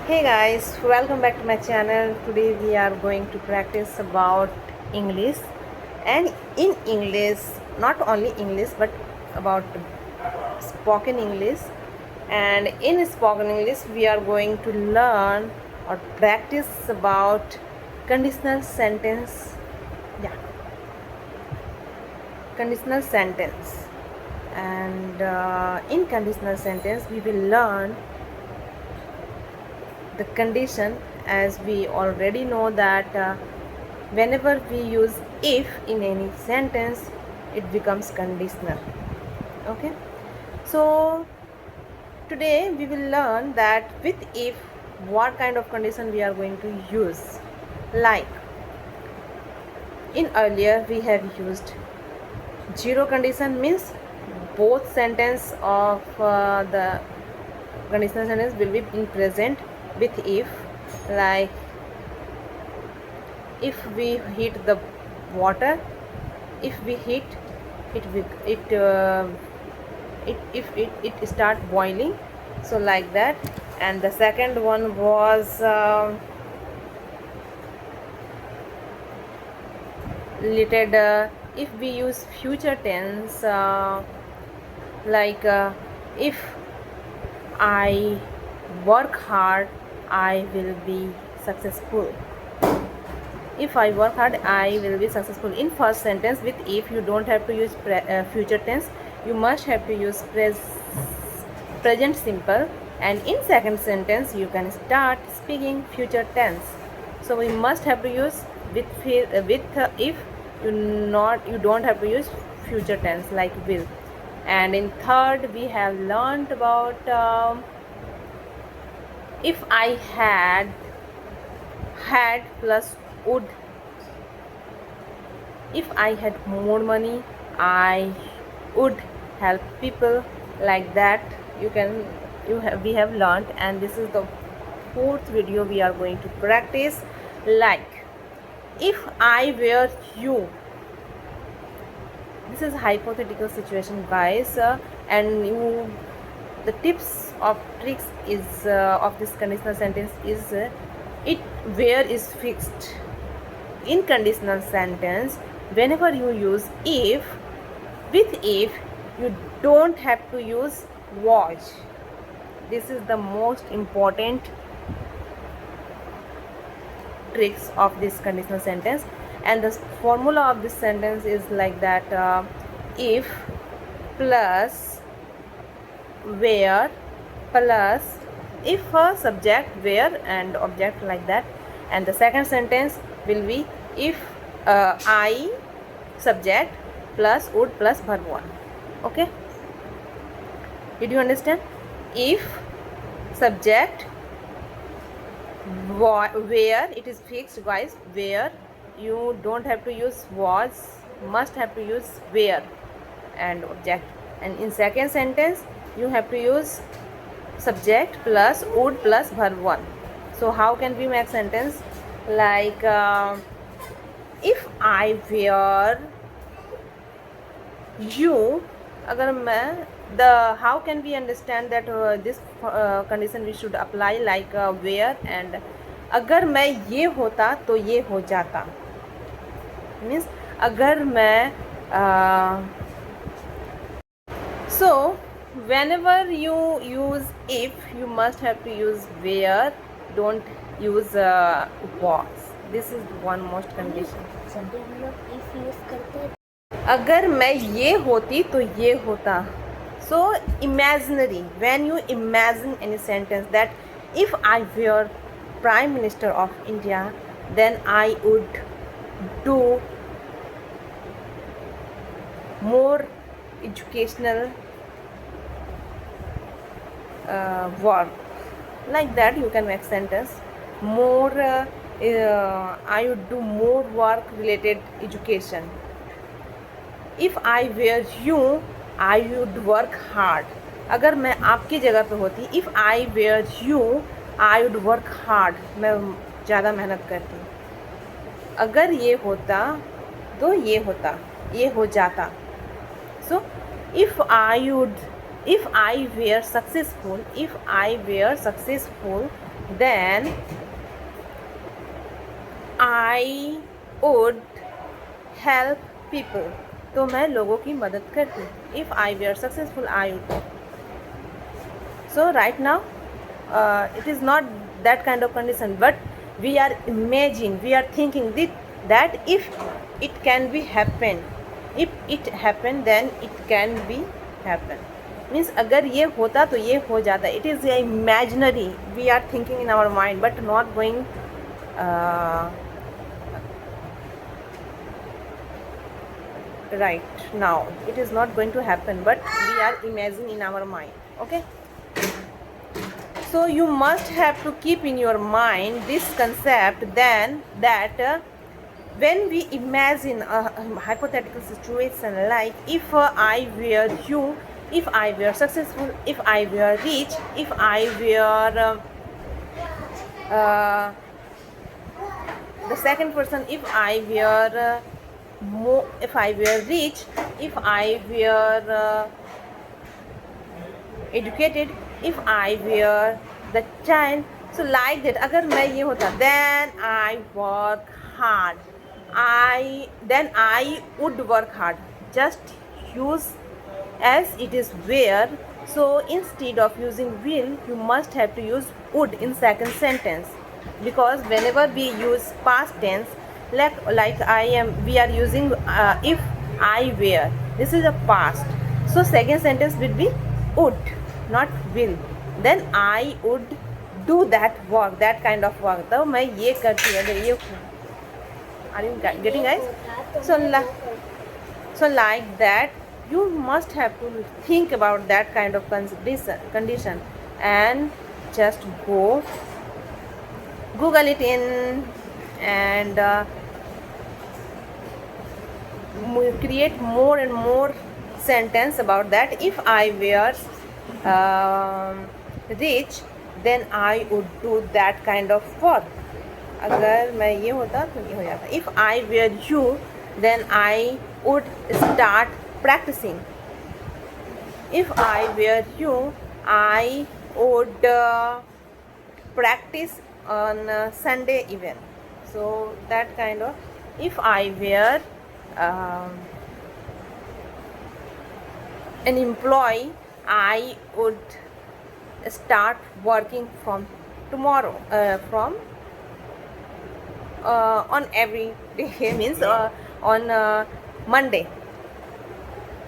Hey guys, welcome back to my channel. Today we are going to practice about English, and in English, not only English but about spoken English. And in spoken English we are going to learn or practice about conditional sentence. Yeah, conditional sentence. And in conditional sentence we will learn the condition, as we already know that whenever we use if in any sentence it becomes conditional. Okay, so today we will learn that with if what kind of condition we are going to use. Like in earlier we have used zero condition, means both sentence of the conditional sentence will be in present with if. Like if we heat the water, if we heat it with it start boiling, so like that. And the second one was related if we use future tense, like if I work hard I will be successful. If I work hard I will be successful. In first sentence with if you don't have to use future tense, you must have to use present simple, and in second sentence you can start speaking future tense. So we must have to use with if you don't have to use future tense like will. And in third we have learned about if I had plus would. If I had more money I would help people, like that. We have learned, and this is the fourth video we are going to practice. Like if I were you, this is hypothetical situation guys, and the tips of tricks is of this conditional sentence is it where is fixed. In conditional sentence whenever you use if, with if you don't have to use was. This is the most important tricks of this conditional sentence, and the formula of this sentence is like that, if plus where plus if a subject where and object, like that. And the second sentence will be if I subject plus would plus verb 1. Okay, did you understand? If subject where it is fixed guys, where you don't have to use was, must have to use where and object. And in second sentence you have to use subject plus would plus verb 1. So how can we make sentence like if I were you, अगर मैं the how can we understand that this condition we should apply like where and अगर मैं ये होता तो ये हो जाता, means अगर मैं so whenever you use if you must have to use where, don't use was. This is one most condition. जब भी हम लोग if यूज करते हैं अगर मैं ये होती तो ये होता. So imaginary, when you imagine any sentence that if I were Prime Minister of India then I would do more educational work, like that you can make sentence. More I would do more work related education. If I were you I would work hard. अगर मैं आपकी जगह पे होती, if I were you I would work hard, मैं ज़्यादा मेहनत करती. अगर ये होता तो ये होता, ये हो जाता. So if I were successful, if I were successful then I would help people. तो मैं लोगों की मदद करती. If I were successful, I would. So right now, it is not that kind of condition, but we are imagining, we are thinking that if it can be happen, if it happen, then it can be happen. Means अगर ये होता तो ये हो जाता. It is imaginary. We are thinking in our mind, but not going. Right now it is not going to happen, but we are imagining in our mind. Okay, so you must have to keep in your mind this concept then that when we imagine a hypothetical situation, like if I were you, if I were successful, if I were rich, if I were the second person, if I were if I were rich, if I were educated, if I were the child. So like that, अगर मैं ये होता, then I work hard, then I would work hard. Just use as it is where. So instead of using will, you must have to use would in second sentence, because whenever we use past tense, like we are using if I were, this is a past, so second sentence will be would, not will. Then I would do that work, that kind of work. तो मैं ये करती हूँ, ये. Are you getting, guys? So like that, you must have to think about that kind of condition and just Google it in and create more and more sentence about that. If I were rich, then I would do that kind of work. अगर मैं ये होता तो ये हो जाता. If I were you, then I would start practicing. If I were you, I would practice on Sunday even. So that kind of. If I were an employee, I would start working from tomorrow, from on every day, means on Monday.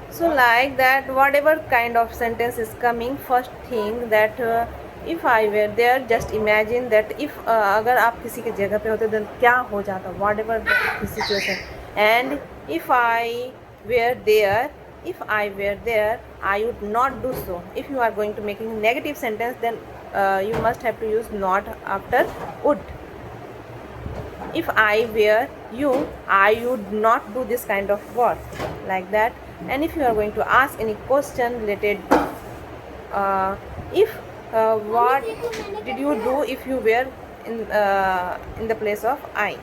So like that, whatever kind of sentence is coming, first thing that if I were there, just imagine that if अगर आप किसी की जगह पे होते then क्या हो जाता, whatever the situation. And if I were there, if I were there, I would not do so. If you are going to making negative sentence, then you must have to use not after would. If I were you, I would not do this kind of work, like that. And if you are going to ask any question related, if what did you do if you were in the place of I?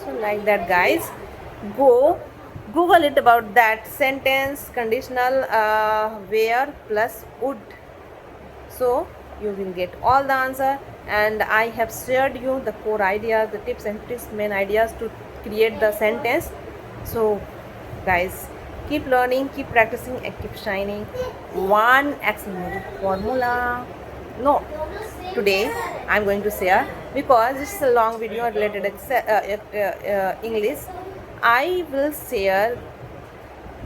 So like that, guys, go Google it about that sentence, conditional where plus would. So you will get all the answer, and I have shared you the core ideas, the tips and tricks, main ideas to create the sentence. So guys, keep learning, keep practicing and keep shining. One excellent formula. No, today I'm going to share, because it's a long video related English. I will share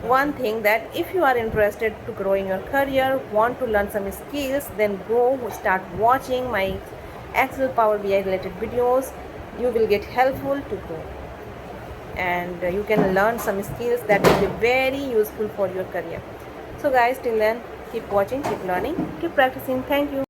one thing, that if you are interested to grow in your career, want to learn some skills, then go start watching my Excel Power BI related videos. You will get helpful to grow, and you can learn some skills that will be very useful for your career. So guys, till then, keep watching, keep learning, keep practicing. Thank you.